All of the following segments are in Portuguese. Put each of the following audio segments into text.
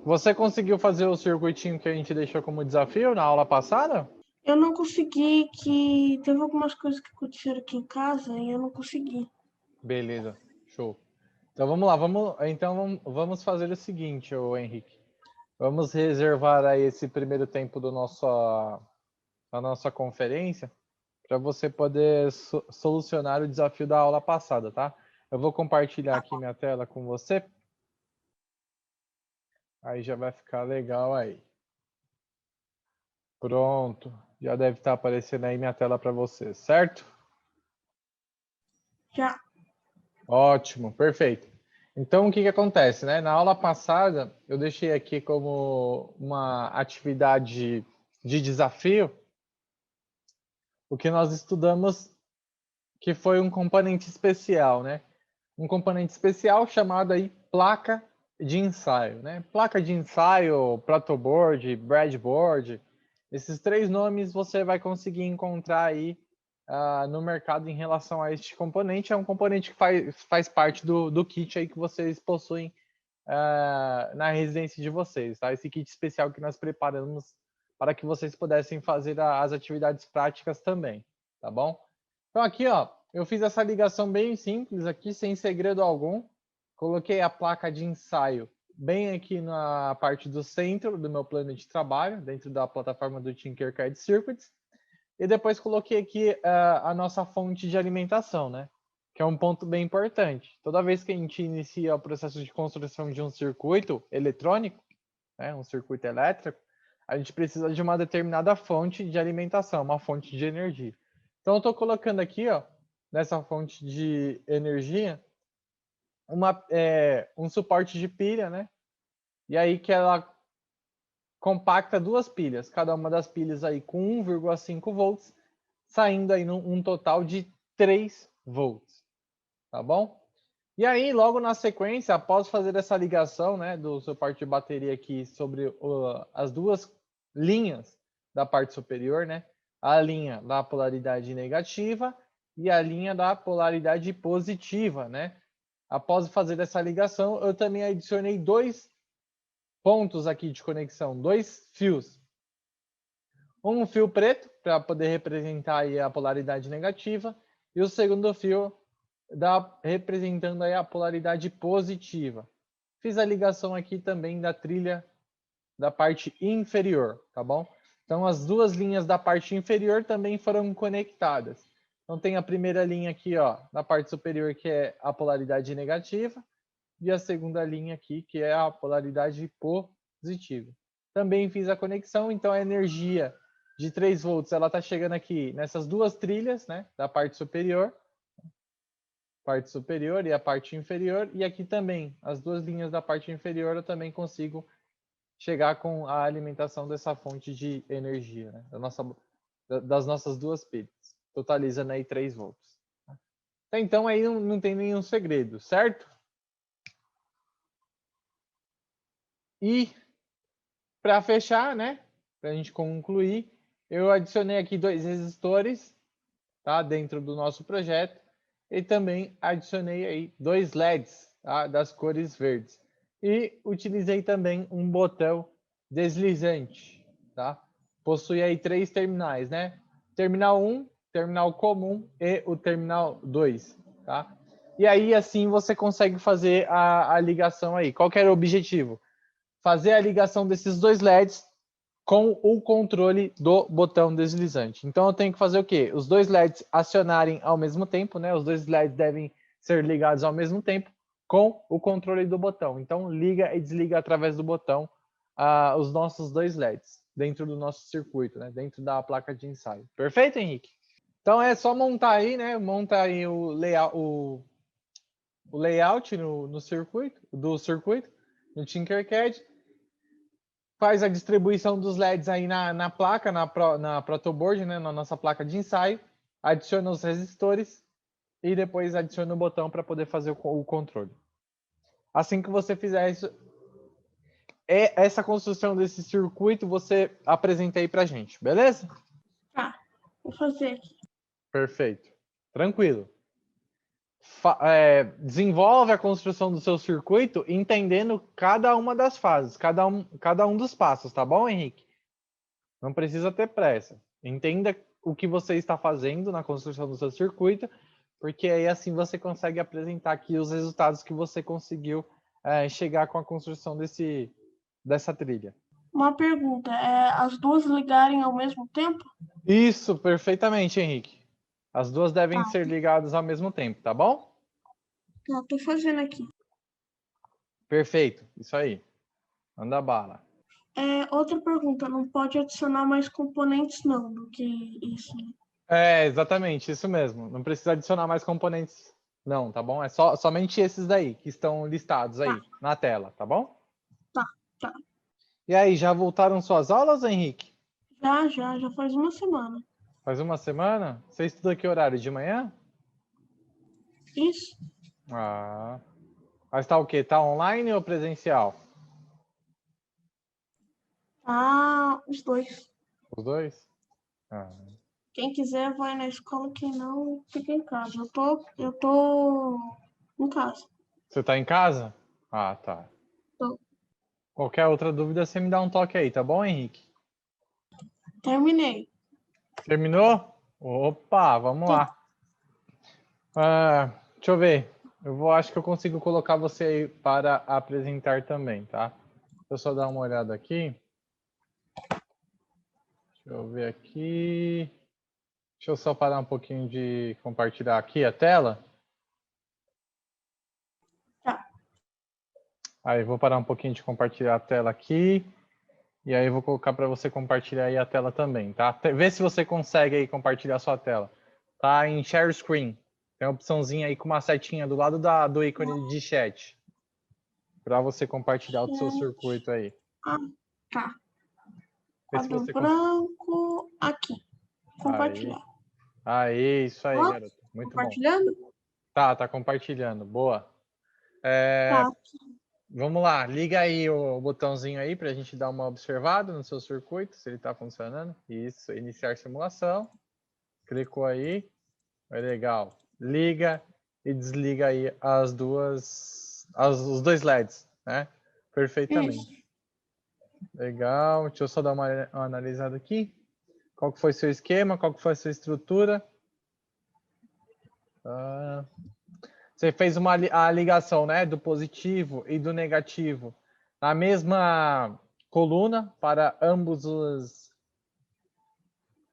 Você conseguiu fazer o circuitinho que a gente deixou como desafio na aula passada? Eu não consegui, que teve algumas coisas que aconteceram aqui em casa e eu não consegui. Beleza, show. Então vamos lá, vamos fazer o seguinte, ô Henrique. Vamos reservar aí esse primeiro tempo da nossa conferência para você poder solucionar o desafio da aula passada, tá? Eu vou compartilhar aqui minha tela com você. Aí já vai ficar legal aí. Pronto, já deve estar aparecendo aí minha tela para você, certo? Já. Ótimo, perfeito. Então, o que acontece, né? Na aula passada, eu deixei aqui como uma atividade de desafio o que nós estudamos, que foi um componente especial, né? Um componente especial chamado aí placa de ensaio, né? Placa de ensaio, protoboard, breadboard, esses três nomes você vai conseguir encontrar aí no mercado em relação a este componente. É um componente que faz parte do kit aí que vocês possuem na residência de vocês, tá? Esse kit especial que nós preparamos para que vocês pudessem fazer as atividades práticas também, tá bom? Então aqui, ó, eu fiz essa ligação bem simples aqui, sem segredo algum. Coloquei a placa de ensaio bem aqui na parte do centro do meu plano de trabalho, dentro da plataforma do Tinkercad Circuits. E depois coloquei aqui a nossa fonte de alimentação, né? Que é um ponto bem importante. Toda vez que a gente inicia o processo de construção de um circuito eletrônico, né, um circuito elétrico, a gente precisa de uma determinada fonte de alimentação, uma fonte de energia. Então, eu estou colocando aqui, ó, nessa fonte de energia, um suporte de pilha, né? E aí que ela compacta duas pilhas, cada uma das pilhas aí com 1,5 volts, saindo aí um total de 3 volts, tá bom? E aí, logo na sequência, após fazer essa ligação, né, do suporte de bateria aqui sobre as duas linhas da parte superior, né, a linha da polaridade negativa e a linha da polaridade positiva, né? Após fazer essa ligação, eu também adicionei dois pontos aqui de conexão, dois fios. Um fio preto, para poder representar aí a polaridade negativa, e o segundo fio representando aí a polaridade positiva. Fiz a ligação aqui também da trilha da parte inferior, tá bom? Então, as duas linhas da parte inferior também foram conectadas. Então, tem a primeira linha aqui, ó, na parte superior, que é a polaridade negativa, e a segunda linha aqui, que é a polaridade positiva. Também fiz a conexão, então a energia de 3 volts, ela está chegando aqui nessas duas trilhas, né, da parte superior e a parte inferior, e aqui também, as duas linhas da parte inferior, eu também consigo chegar com a alimentação dessa fonte de energia, né, das nossas duas pilhas, totalizando aí 3 volts. Então aí não tem nenhum segredo, certo? E para fechar, né, para a gente concluir, eu adicionei aqui dois resistores, tá, dentro do nosso projeto, e também adicionei aí dois LEDs, tá, das cores verdes. E utilizei também um botão deslizante, tá? Possui aí três terminais, né? Terminal 1, terminal comum e o terminal 2, tá? E aí, assim, você consegue fazer a ligação aí. Qual que era o objetivo? Fazer a ligação desses dois LEDs com o controle do botão deslizante. Então eu tenho que fazer o quê? Os dois LEDs acionarem ao mesmo tempo, né? Os dois LEDs devem ser ligados ao mesmo tempo com o controle do botão. Então liga e desliga através do botão os nossos dois LEDs dentro do nosso circuito, né? Dentro da placa de ensaio. Perfeito, Henrique? Então é só montar aí, né? Monta aí o layout no circuito, no Tinkercad. Faz a distribuição dos LEDs aí na placa, na protoboard, né, na nossa placa de ensaio, adiciona os resistores e depois adiciona o botão para poder fazer o controle. Assim que você fizer isso, essa construção desse circuito, você apresenta aí para a gente, beleza? Tá, vou fazer aqui. Perfeito. Tranquilo. desenvolve a construção do seu circuito entendendo cada uma das fases, cada um dos passos, tá bom, Henrique? Não precisa ter pressa. Entenda o que você está fazendo na construção do seu circuito, porque aí assim você consegue apresentar aqui os resultados que você conseguiu chegar com a construção dessa trilha. Uma pergunta, as duas ligarem ao mesmo tempo? Isso, perfeitamente, Henrique. As duas devem Tá. ser ligadas ao mesmo tempo, tá bom? Tá, tô fazendo aqui. Perfeito, isso aí. Manda bala. Outra pergunta, não pode adicionar mais componentes não do que isso, né? Exatamente, isso mesmo. Não precisa adicionar mais componentes, não, tá bom? É somente esses daí que estão listados aí na tela, tá bom? Tá. E aí, já voltaram suas aulas, Henrique? Já faz uma semana. Faz uma semana? Você estuda que horário? De manhã? Isso? Ah. Mas tá o quê? Tá online ou presencial? Os dois. Os dois? Ah. Quem quiser vai na escola, quem não, fica em casa. Eu tô em casa. Você tá em casa? Ah, tá. Tô. Qualquer outra dúvida, você me dá um toque aí, tá bom, Henrique? Terminei. Terminou? Opa, vamos lá. Deixa eu ver. Acho que eu consigo colocar você aí para apresentar também, tá? Deixa eu só dar uma olhada aqui. Deixa eu ver aqui. Deixa eu só parar um pouquinho de compartilhar aqui a tela. Tá. Aí, vou parar um pouquinho de compartilhar a tela aqui. E aí, eu vou colocar para você compartilhar aí a tela também, tá? Vê se você consegue aí compartilhar a sua tela. Tá em Share Screen. Tem uma opçãozinha aí com uma setinha do lado do ícone de chat. Para você compartilhar o seu circuito aí. Tá. Vê se Quadro você branco, aqui. Compartilhar. Aí, isso aí, Ó, garoto. Muito bom. compartilhando? Tá compartilhando. Boa. Tá. Vamos lá, liga aí o botãozinho aí para a gente dar uma observada no seu circuito, se ele está funcionando. Isso, iniciar simulação. Clicou aí. É legal. Liga e desliga aí os dois LEDs, né? Perfeitamente. Isso. Legal. Deixa eu só dar uma analisada aqui. Qual que foi seu esquema? Qual que foi a sua estrutura? Você fez a ligação, né, do positivo e do negativo na mesma coluna para ambos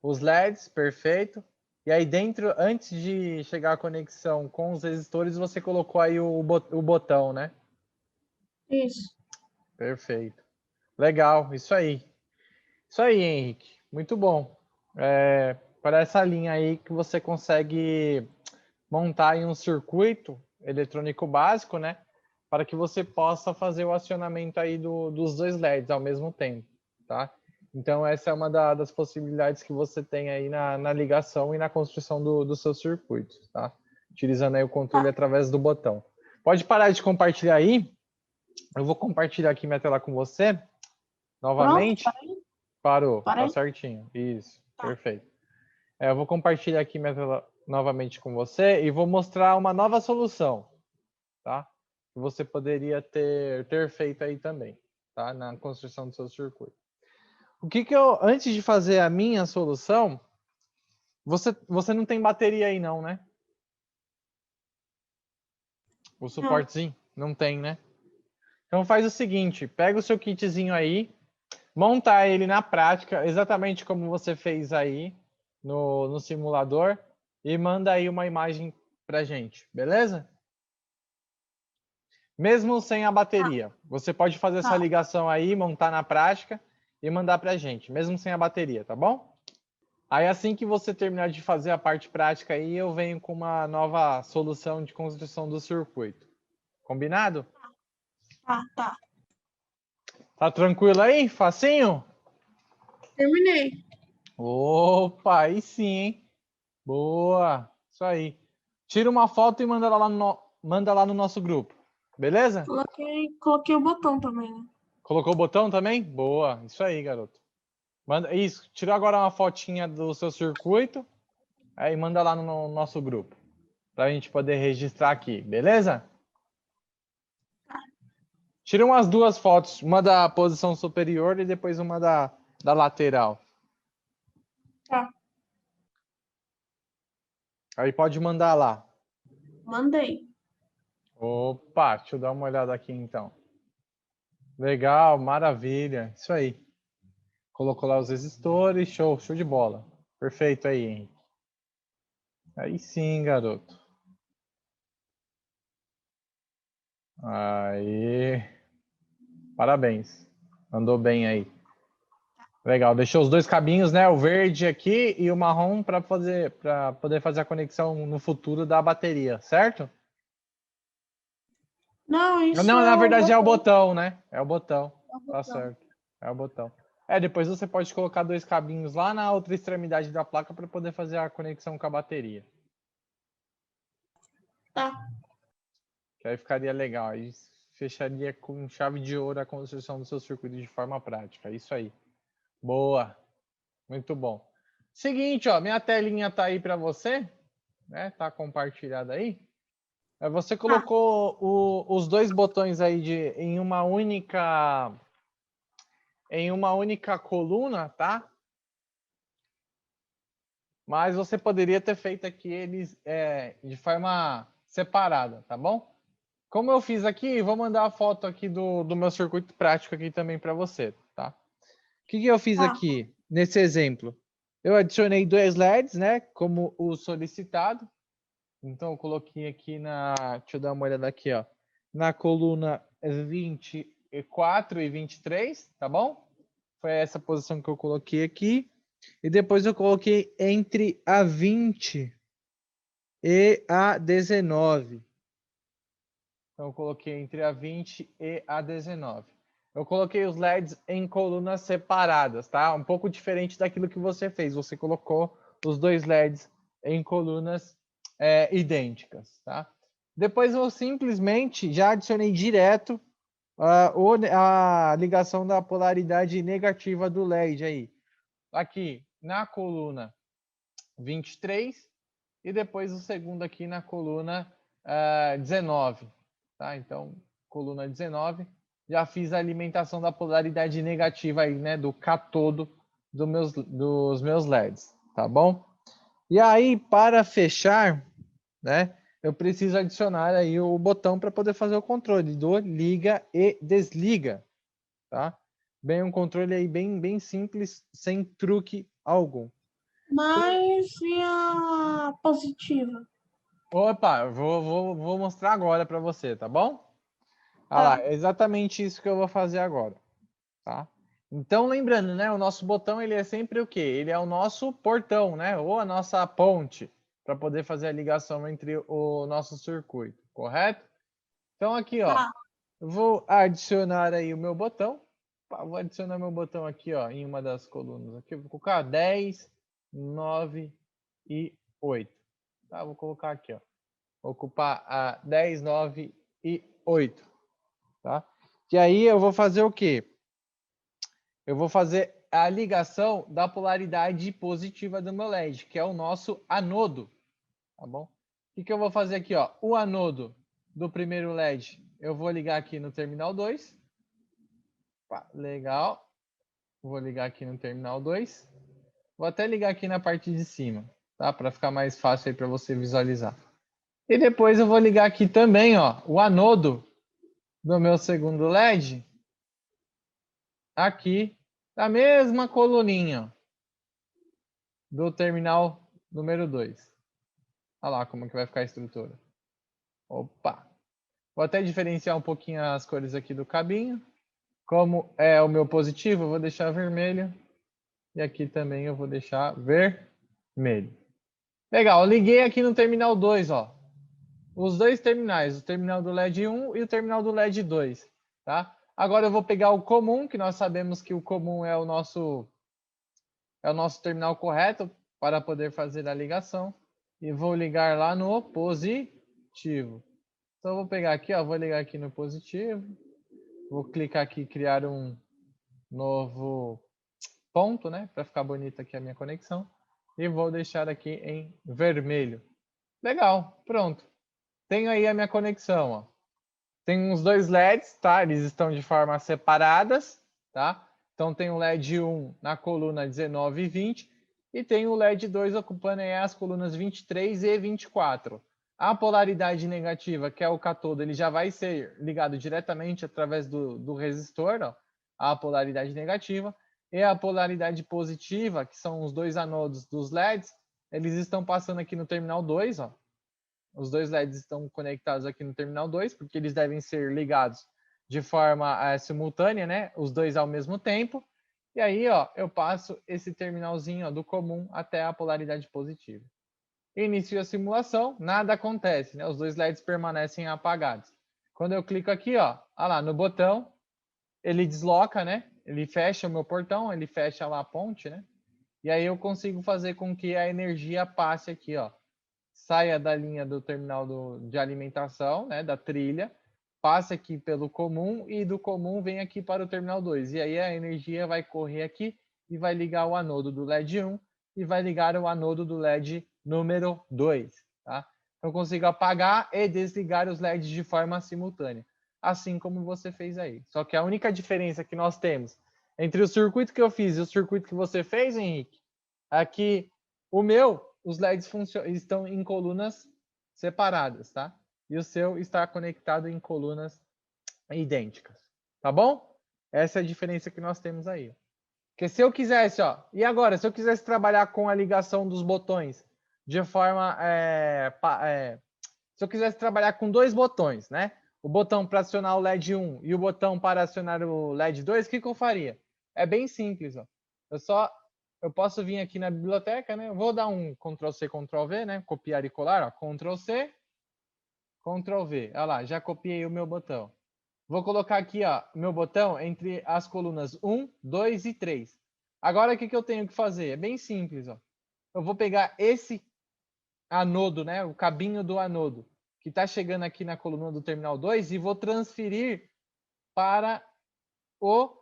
os LEDs, perfeito. E aí dentro, antes de chegar a conexão com os resistores, você colocou aí o botão, né? Isso. Perfeito. Legal, isso aí. Isso aí, Henrique. Muito bom. Para essa linha aí que você consegue montar em um circuito eletrônico básico, né? Para que você possa fazer o acionamento aí dos dois LEDs ao mesmo tempo, tá? Então, essa é uma das possibilidades que você tem aí na ligação e na construção do seu circuito, tá? Utilizando aí o controle através do botão. Pode parar de compartilhar aí. Eu vou compartilhar aqui minha tela com você. Novamente. Pronto, Parou, parei. tá certinho. Isso, Tá. perfeito. Eu vou compartilhar aqui minha tela novamente com você e vou mostrar uma nova solução, tá? Que você poderia ter feito aí também, tá? Na construção do seu circuito. Antes de fazer a minha solução, você não tem bateria aí não, né? O suportezinho? Não tem, né? Então faz o seguinte, pega o seu kitzinho aí, monta ele na prática, exatamente como você fez aí no simulador, e manda aí uma imagem pra gente, beleza? Mesmo sem a bateria. Você pode fazer essa ligação aí, montar na prática e mandar pra gente, mesmo sem a bateria, tá bom? Aí assim que você terminar de fazer a parte prática aí, eu venho com uma nova solução de construção do circuito. Combinado? Tá. Tá tranquilo aí? Facinho? Terminei. Opa, aí sim, hein? Boa, isso aí. Tira uma foto e manda lá no nosso grupo, beleza? Coloquei o botão também, né? Colocou o botão também? Boa, isso aí, garoto. Manda isso, tira agora uma fotinha do seu circuito, aí manda lá no nosso grupo. para a gente poder registrar aqui, beleza? Tira umas duas fotos, uma da posição superior e depois uma da lateral. Tá. Aí pode mandar lá. Mandei. Opa, deixa eu dar uma olhada aqui então. Legal, maravilha. Isso aí. Colocou lá os resistores, show de bola. Perfeito aí, Henrique. Aí sim, garoto. Aí. Parabéns. Andou bem aí. Legal. Deixou os dois cabinhos, né? O verde aqui e o marrom para poder fazer a conexão no futuro da bateria, certo? Não, isso Não, na é o verdade é o botão. botão, né? É o botão. É o Tá botão. certo. É o botão. É, depois você pode colocar dois cabinhos lá na outra extremidade da placa para poder fazer a conexão com a bateria. Tá. Que aí ficaria legal. Aí fecharia com chave de ouro a construção do seu circuito de forma prática. Isso aí. Boa. Muito bom. Seguinte, ó, minha telinha tá aí para você, né? Tá compartilhada aí. Você colocou os dois botões aí em uma única coluna, tá? Mas você poderia ter feito aqui eles de forma separada, tá bom? Como eu fiz aqui, vou mandar a foto aqui do meu circuito prático aqui também para você, tá? O que eu fiz aqui nesse exemplo? Eu adicionei dois LEDs, né? Como o solicitado. Então, eu coloquei aqui deixa eu dar uma olhada aqui, ó. Na coluna 24 e 23, tá bom? Foi essa posição que eu coloquei aqui. E depois eu coloquei entre a 20 e a 19. Então, eu coloquei entre a 20 e a 19. Eu coloquei os LEDs em colunas separadas, tá? Um pouco diferente daquilo que você fez. Você colocou os dois LEDs em colunas idênticas, tá? Depois eu simplesmente já adicionei direto a ligação da polaridade negativa do LED aí. Aqui na coluna 23 e depois o segundo aqui na coluna 19. Tá? Então, coluna 19, já fiz a alimentação da polaridade negativa aí, né, do catodo dos meus LEDs, tá bom? E aí, para fechar, né, eu preciso adicionar aí o botão para poder fazer o controle do liga e desliga, tá? Bem, um controle aí bem simples, sem truque algum. Mas e a positiva? Opa, eu vou mostrar agora para você, tá bom? Ah lá, Tá. é exatamente isso que eu vou fazer agora, tá? Então, lembrando, né, o nosso botão ele é sempre o quê? Ele é o nosso portão, né, ou a nossa ponte para poder fazer a ligação entre o nosso circuito, correto? Então aqui, ó, Tá. vou adicionar aí o meu botão. Vou adicionar meu botão aqui, ó, em uma das colunas. Aqui, vou colocar 10, 9 e 8. Tá? Vou colocar aqui, ó. Vou ocupar a 10, 9 e 8. Tá? E aí eu vou fazer o quê? Eu vou fazer a ligação da polaridade positiva do meu LED, que é o nosso anodo. Tá bom? O que eu vou fazer aqui? Ó? O anodo do primeiro LED, eu vou ligar aqui no terminal 2. Legal. Vou ligar aqui no terminal 2. Vou até ligar aqui na parte de cima, tá? Para ficar mais fácil aí para você visualizar. E depois eu vou ligar aqui também, ó, o anodo do meu segundo LED, aqui na mesma coluninha do terminal número 2. Olha lá como que vai ficar a estrutura. Opa! Vou até diferenciar um pouquinho as cores aqui do cabinho. Como é o meu positivo, eu vou deixar vermelho. E aqui também eu vou deixar vermelho. Legal, eu liguei aqui no terminal 2, ó. Os dois terminais, o terminal do LED 1 e o terminal do LED 2, tá? Agora eu vou pegar o comum, que nós sabemos que o comum é o nosso terminal correto para poder fazer a ligação. E vou ligar lá no positivo. Então eu vou pegar aqui, ó, vou ligar aqui no positivo. Vou clicar aqui criar um novo ponto, né, para ficar bonita aqui a minha conexão. E vou deixar aqui em vermelho. Legal, pronto. Tenho aí a minha conexão, ó. Tem uns dois LEDs, tá? Eles estão de forma separadas, tá? Então tem o LED 1 na coluna 19 e 20 e tem o LED 2 ocupando aí as colunas 23 e 24. A polaridade negativa, que é o catodo, ele já vai ser ligado diretamente através do resistor, ó, a polaridade negativa. E a polaridade positiva, que são os dois anodos dos LEDs, eles estão passando aqui no terminal 2, ó. Os dois LEDs estão conectados aqui no terminal 2, porque eles devem ser ligados de forma simultânea, né? Os dois ao mesmo tempo. E aí, ó, eu passo esse terminalzinho ó, do comum até a polaridade positiva. Inicio a simulação, nada acontece, né? Os dois LEDs permanecem apagados. Quando eu clico aqui, ó lá, no botão, ele desloca, né? Ele fecha o meu portão, ele fecha lá a ponte, né? E aí eu consigo fazer com que a energia passe aqui, ó. Saia da linha do terminal de alimentação, né, da trilha, passe aqui pelo comum e do comum vem aqui para o terminal 2. E aí a energia vai correr aqui e vai ligar o anodo do LED 1 e vai ligar o anodo do LED número 2. Tá? Então eu consigo apagar e desligar os LEDs de forma simultânea, assim como você fez aí. Só que a única diferença que nós temos entre o circuito que eu fiz e o circuito que você fez, Henrique, é que o meu, os LEDs estão em colunas separadas, tá? E o seu está conectado em colunas idênticas, tá bom? Essa é a diferença que nós temos aí. Porque se eu quisesse, ó, e agora, se eu quisesse trabalhar com a ligação dos botões de forma, se eu quisesse trabalhar com dois botões, né? O botão para acionar o LED 1 e o botão para acionar o LED 2, o que eu faria? É bem simples, ó. Eu posso vir aqui na biblioteca, né? Eu vou dar um Ctrl+C, Ctrl+V, né? Copiar e colar, ó. Ctrl+C, Ctrl+V. Olha lá, já copiei o meu botão. Vou colocar aqui, ó, meu botão entre as colunas 1, 2 e 3. Agora, o que eu tenho que fazer? É bem simples, ó. Eu vou pegar esse anodo, né? O cabinho do anodo, que está chegando aqui na coluna do terminal 2 e vou transferir para o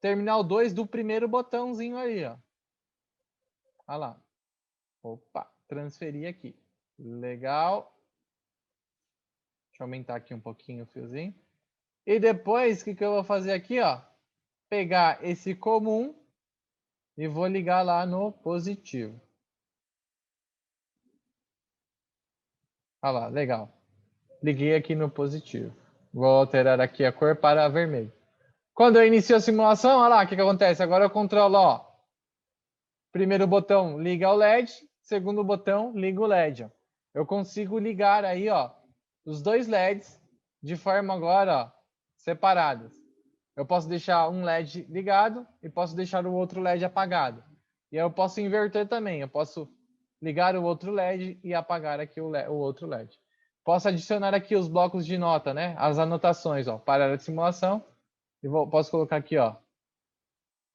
terminal 2 do primeiro botãozinho aí, ó. Olha lá. Opa, transferir aqui. Legal. Deixa eu aumentar aqui um pouquinho o fiozinho. E depois, o que eu vou fazer aqui, ó? Pegar esse comum e vou ligar lá no positivo. Olha lá, legal. Liguei aqui no positivo. Vou alterar aqui a cor para vermelho. Quando eu inicio a simulação, olha lá o que acontece. Agora eu controlo, ó. Primeiro botão liga o LED, segundo botão liga o LED. Ó. Eu consigo ligar aí, ó, os dois LEDs de forma agora, ó, separadas. Eu posso deixar um LED ligado e posso deixar o outro LED apagado. E eu posso inverter também. Eu posso ligar o outro LED e apagar aqui o outro LED. Posso adicionar aqui os blocos de nota, né? As anotações, ó, para a simulação. E posso colocar aqui, ó,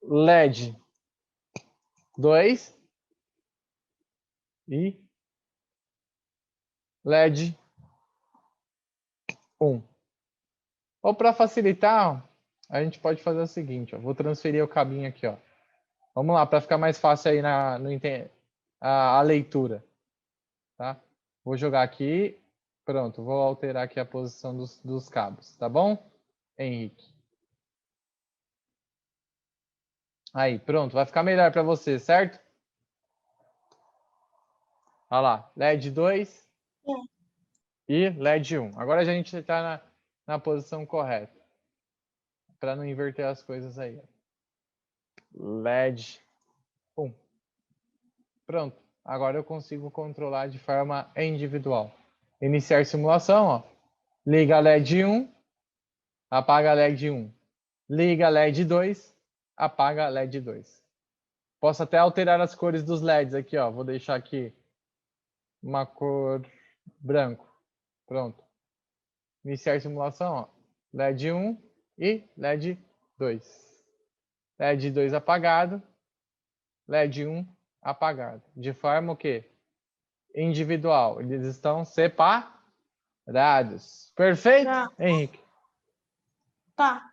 LED 2 e LED 1. Ou para facilitar, a gente pode fazer o seguinte, ó, vou transferir o cabinho aqui, ó. Vamos lá, para ficar mais fácil aí a leitura, tá? Vou jogar aqui, pronto, vou alterar aqui a posição dos cabos, tá bom, Henrique? Aí, pronto, vai ficar melhor para você, certo? Olha lá, LED 2 e LED 1. Agora a gente está na posição correta, para não inverter as coisas aí. LED 1. Pronto, agora eu consigo controlar de forma individual. Iniciar simulação, ó. Liga LED 1, apaga LED 1. Liga LED 2, apaga LED 2. Posso até alterar as cores dos LEDs aqui, ó. Vou deixar aqui uma cor branco. Pronto. Iniciar simulação, ó. LED 1 e LED 2. LED 2 apagado, LED 1 apagado. De forma o quê? Individual. Eles estão separados. Perfeito, Tá. Henrique? Tá.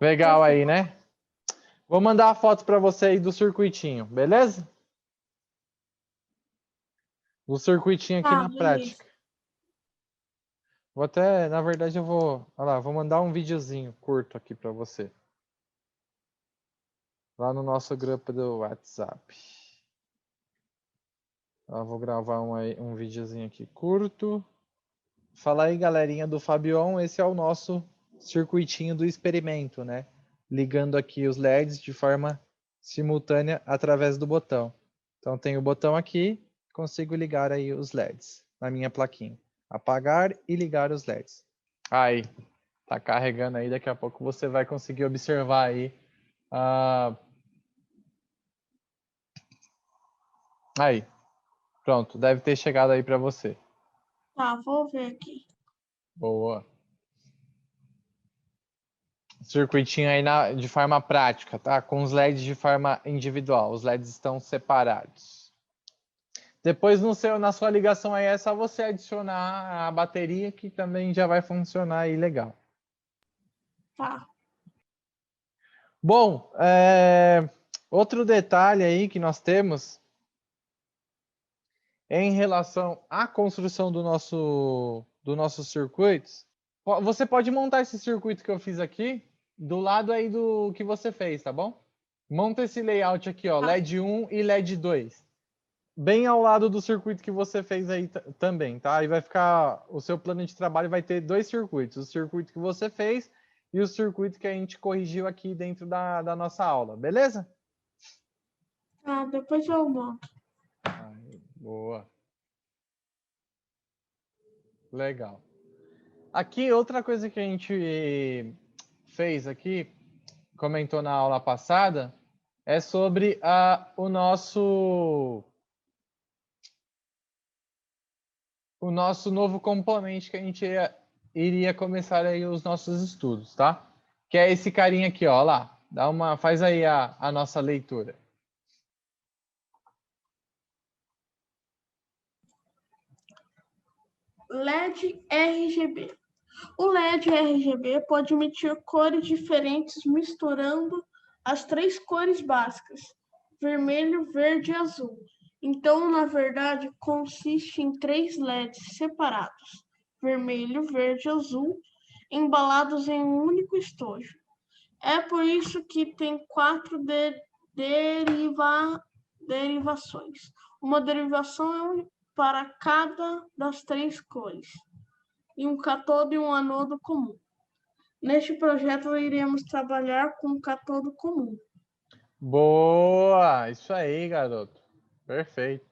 Legal aí, né? Vou mandar a foto para você aí do circuitinho, beleza? O circuitinho aqui na beleza. prática. Vou até, na verdade, eu vou, olha lá, vou mandar um videozinho curto aqui para você. Lá no nosso grupo do WhatsApp. Vou gravar um videozinho aqui curto. Fala aí, galerinha do Fabion, esse é o nosso circuitinho do experimento, né? Ligando aqui os LEDs de forma simultânea através do botão. Então tem o botão aqui, consigo ligar aí os LEDs na minha plaquinha. Apagar e ligar os LEDs. Aí, tá carregando aí, daqui a pouco você vai conseguir observar aí. Aí, pronto, deve ter chegado aí para você. Tá, vou ver aqui. Boa. Circuitinho aí de forma prática, tá? Com os LEDs de forma individual. Os LEDs estão separados. Depois na sua ligação aí é só você adicionar a bateria que também já vai funcionar aí legal. Tá. Bom, outro detalhe aí que nós temos é em relação à construção do nossos circuitos. Você pode montar esse circuito que eu fiz aqui do lado aí do que você fez, tá bom? Monta esse layout aqui, ó, LED 1 e LED 2. Bem ao lado do circuito que você fez aí também, tá? Aí vai ficar, o seu plano de trabalho vai ter dois circuitos, o circuito que você fez e o circuito que a gente corrigiu aqui dentro da nossa aula, beleza? Tá, depois eu monto. Aí, boa. Legal. Aqui, outra coisa que a gente fez aqui, comentou na aula passada, é sobre o nosso novo componente que a gente iria começar aí os nossos estudos, tá? Que é esse carinha aqui, ó, lá. Faz aí a nossa leitura. LED RGB. O LED RGB pode emitir cores diferentes misturando as três cores básicas, vermelho, verde e azul. Então, na verdade, consiste em três LEDs separados, vermelho, verde e azul, embalados em um único estojo. É por isso que tem quatro derivações. Uma derivação é para cada das três cores e um cátodo e um anodo comum. Neste projeto, iremos trabalhar com um cátodo comum. Boa! Isso aí, garoto. Perfeito.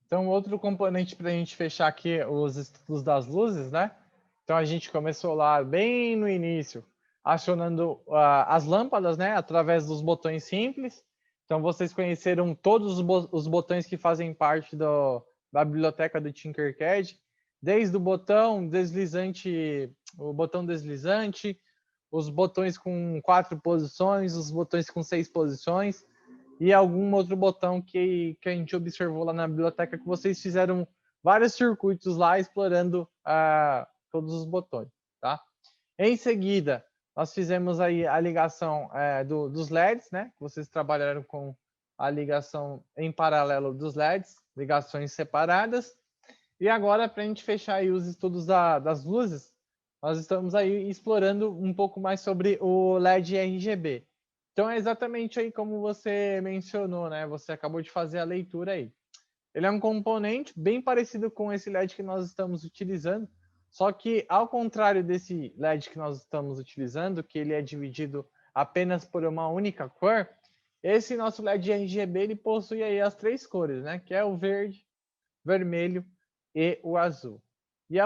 Então, outro componente para a gente fechar aqui os estudos das luzes, né? Então, a gente começou lá bem no início, acionando as lâmpadas, né? Através dos botões simples. Então, vocês conheceram todos os botões que fazem parte da biblioteca do Tinkercad, desde o botão deslizante, os botões com 4 posições, os botões com 6 posições, e algum outro botão que a gente observou lá na biblioteca, que vocês fizeram vários circuitos lá explorando todos os botões, tá? Em seguida, nós fizemos aí a ligação dos LEDs, né? Vocês trabalharam com a ligação em paralelo dos LEDs, ligações separadas. E agora, para a gente fechar aí os estudos das luzes, nós estamos aí explorando um pouco mais sobre o LED RGB. Então, é exatamente aí como você mencionou, né? Você acabou de fazer a leitura aí. Ele é um componente bem parecido com esse LED que nós estamos utilizando, só que, ao contrário desse LED que nós estamos utilizando, que ele é dividido apenas por uma única cor, esse nosso LED RGB ele possui aí as três cores, né? Que é o verde, vermelho e o azul. E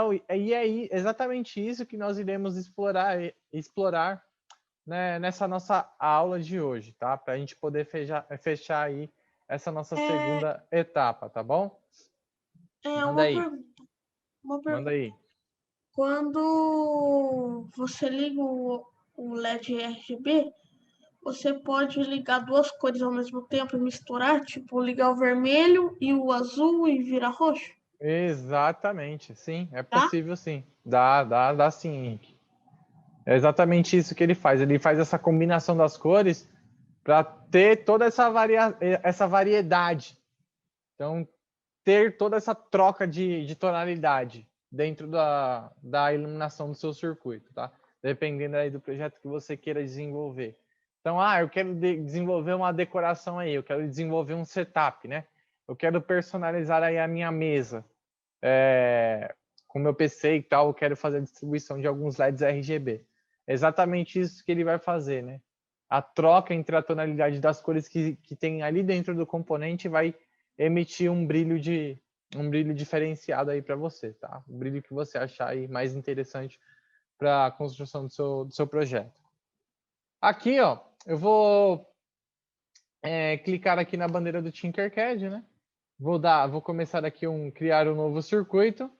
é exatamente isso que nós iremos explorar né, nessa nossa aula de hoje, tá? Para a gente poder fechar aí essa nossa segunda etapa, tá bom? Manda aí. Uma Manda pergunta. aí. Quando você liga o LED RGB, você pode ligar duas cores ao mesmo tempo e misturar, tipo ligar o vermelho e o azul e virar roxo? Exatamente, sim, é Tá? possível sim. Dá sim, Henrique. É exatamente isso que ele faz. Ele faz essa combinação das cores para ter toda essa variedade. Então, ter toda essa troca de tonalidade dentro da iluminação do seu circuito, tá? Dependendo aí do projeto que você queira desenvolver. Então, eu quero desenvolver uma decoração aí, eu quero desenvolver um setup, né? Eu quero personalizar aí a minha mesa com meu PC e tal, eu quero fazer a distribuição de alguns LEDs RGB. É exatamente isso que ele vai fazer, né? A troca entre a tonalidade das cores que tem ali dentro do componente vai emitir um brilho diferenciado aí para você, tá? O brilho que você achar aí mais interessante para a construção do seu projeto. Aqui, ó, eu vou clicar aqui na bandeira do Tinkercad, né? Vou começar aqui criar um novo circuito.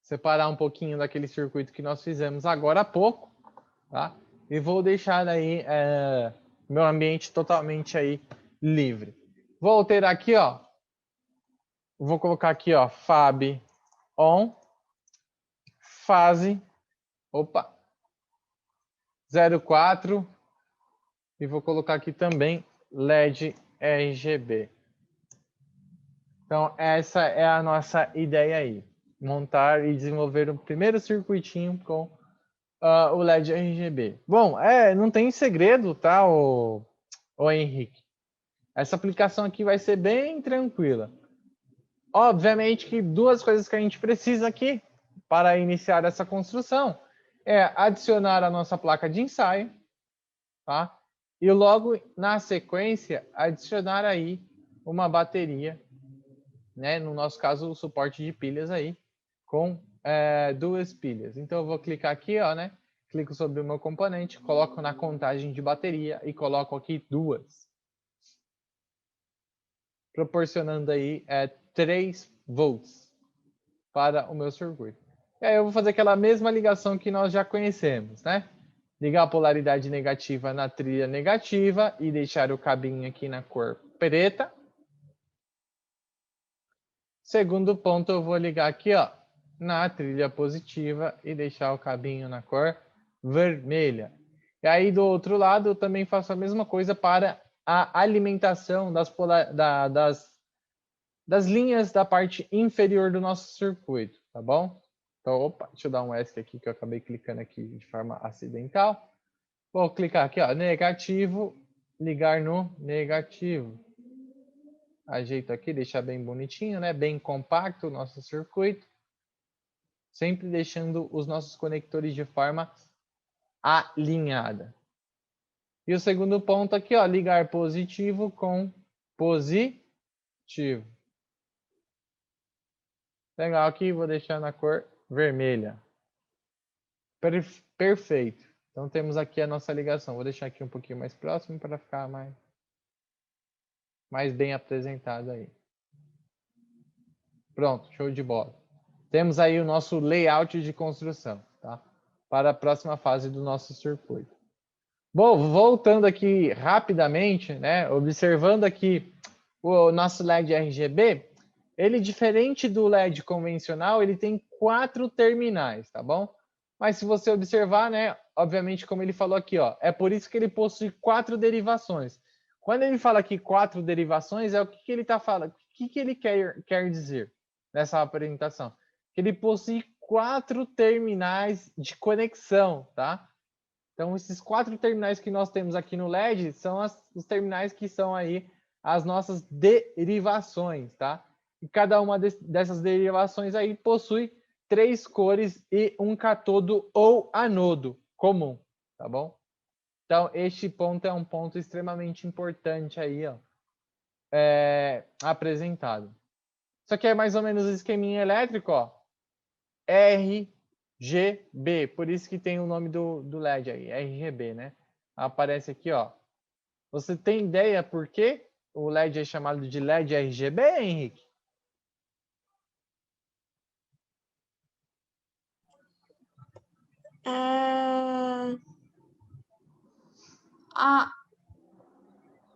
Separar um pouquinho daquele circuito que nós fizemos agora há pouco, tá? E vou deixar aí meu ambiente totalmente aí livre. Vou alterar aqui, ó. Vou colocar aqui, ó, Fab on, fase, 04, e vou colocar aqui também LED RGB. Então, essa é a nossa ideia aí. Montar e desenvolver o primeiro circuitinho com o LED RGB. Bom, não tem segredo, tá, o Henrique? Essa aplicação aqui vai ser bem tranquila. Obviamente que duas coisas que a gente precisa aqui para iniciar essa construção é adicionar a nossa placa de ensaio, tá? E logo na sequência adicionar aí uma bateria, né? No nosso caso, o suporte de pilhas aí com 2 pilhas. Então eu vou clicar aqui, ó, né? Clico sobre o meu componente, coloco na contagem de bateria e coloco aqui 2. Proporcionando aí 3 volts para o meu circuito. E aí eu vou fazer aquela mesma ligação que nós já conhecemos, né? Ligar a polaridade negativa na trilha negativa e deixar o cabinho aqui na cor preta. Segundo ponto, eu vou ligar aqui, ó, na trilha positiva e deixar o cabinho na cor vermelha. E aí do outro lado, eu também faço a mesma coisa para a alimentação das linhas da parte inferior do nosso circuito, tá bom? Então, deixa eu dar um ESC aqui que eu acabei clicando aqui de forma acidental. Vou clicar aqui, ó, negativo, ligar no negativo. Ajeito aqui, deixar bem bonitinho, né? Bem compacto o nosso circuito. Sempre deixando os nossos conectores de forma alinhada. E o segundo ponto aqui, ó, ligar positivo com positivo. Legal, aqui vou deixar na cor vermelha. Perfeito. Então temos aqui a nossa ligação. Vou deixar aqui um pouquinho mais próximo para ficar mais bem apresentado aí. Pronto, show de bola. Temos aí o nosso layout de construção, tá? Para a próxima fase do nosso circuito. Bom, voltando aqui rapidamente, né? Observando aqui o nosso LED RGB, ele, diferente do LED convencional, ele tem 4 terminais, tá bom? Mas se você observar, né? Obviamente, como ele falou aqui, ó, é por isso que ele possui 4 derivações. Quando ele fala aqui 4 derivações, é o que ele está falando? O que ele quer dizer nessa apresentação? Que ele possui 4 terminais de conexão, tá? Então, esses 4 terminais que nós temos aqui no LED são os terminais que são aí as nossas derivações, tá? E cada uma dessas derivações aí possui 3 cores e um cátodo ou anodo comum, tá bom? Então, este ponto é um ponto extremamente importante aí, ó, apresentado. Isso aqui é mais ou menos o esqueminha elétrico, ó, RGB, por isso que tem o nome do LED aí, RGB, né? Aparece aqui, ó. Você tem ideia por que o LED é chamado de LED RGB, Henrique?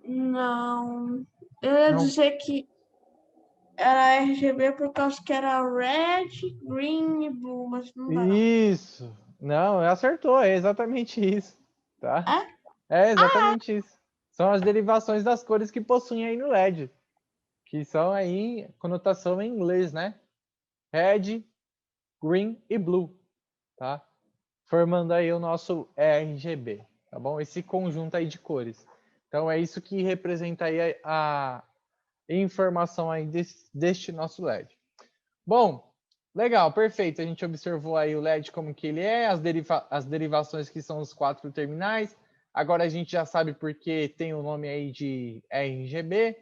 Não. Eu ia Não. dizer que era RGB por causa que era red, green e blue, mas não dá não. Isso. Não, acertou, é exatamente isso, tá? É? É exatamente isso. São as derivações das cores que possuem aí no LED. que são aí conotação em inglês, né? Red, green e blue, tá? Formando aí o nosso RGB, tá bom? Esse conjunto aí de cores. Então é isso que representa aí a informação aí deste nosso LED. Bom, legal, perfeito. A gente observou aí o LED como que ele é, as derivações que são os 4 terminais. Agora a gente já sabe porque tem o nome aí de RGB,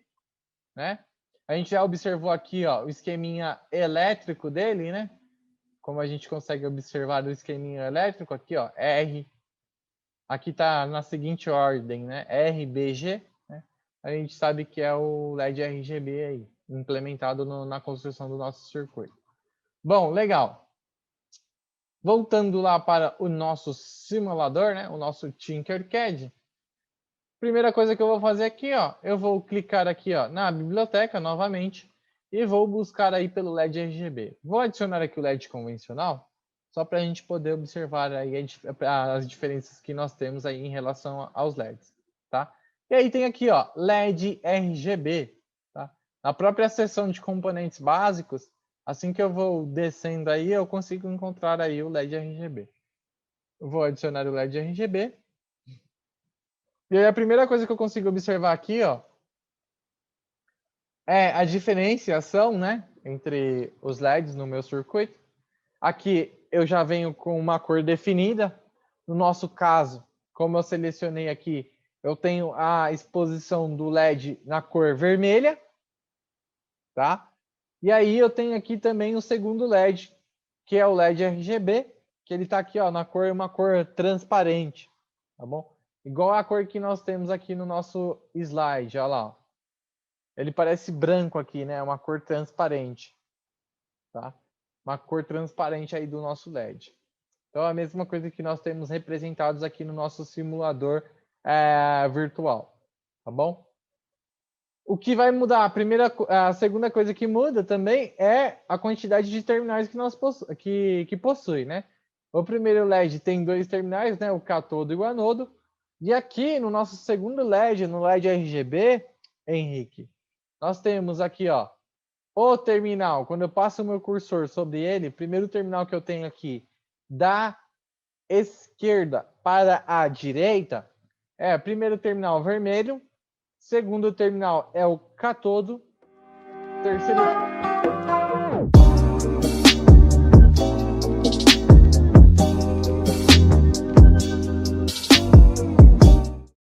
né? A gente já observou aqui, ó, o esqueminha elétrico dele, né? Como a gente consegue observar o esqueminha elétrico aqui, ó, R. Aqui tá na seguinte ordem, né? RBG, né? A gente sabe que é o LED RGB aí, implementado na construção do nosso circuito. Bom, legal. Voltando lá para o nosso simulador, né? O nosso Tinkercad. Primeira coisa que eu vou fazer aqui, ó, eu vou clicar aqui, ó, na biblioteca novamente e vou buscar aí pelo LED RGB. Vou adicionar aqui o LED convencional, só para a gente poder observar aí as diferenças que nós temos aí em relação aos LEDs, tá? E aí tem aqui, ó, LED RGB, tá? Na própria seção de componentes básicos, assim que eu vou descendo aí, eu consigo encontrar aí o LED RGB. Eu vou adicionar o LED RGB. E aí a primeira coisa que eu consigo observar aqui, ó, é a diferenciação, né, entre os LEDs no meu circuito. Aqui eu já venho com uma cor definida. No nosso caso, como eu selecionei aqui, eu tenho a exposição do LED na cor vermelha, tá? E aí eu tenho aqui também o segundo LED, que é o LED RGB, que ele está aqui, ó, na cor, uma cor transparente, tá bom? Igual a cor que nós temos aqui no nosso slide, olha lá. Ó. Ele parece branco aqui, né? Uma cor transparente, tá? Uma cor transparente aí do nosso LED. Então, é a mesma coisa que nós temos representados aqui no nosso simulador virtual, tá bom? O que vai mudar, a segunda coisa que muda também é a quantidade de terminais que nós que possui, né? O primeiro LED tem 2 terminais, né? O catodo e o anodo. E aqui no nosso segundo LED, no LED RGB, Henrique, nós temos aqui, ó, o terminal. Quando eu passo o meu cursor sobre ele, primeiro terminal que eu tenho aqui da esquerda para a direita é primeiro terminal vermelho, segundo terminal é o catodo, terceiro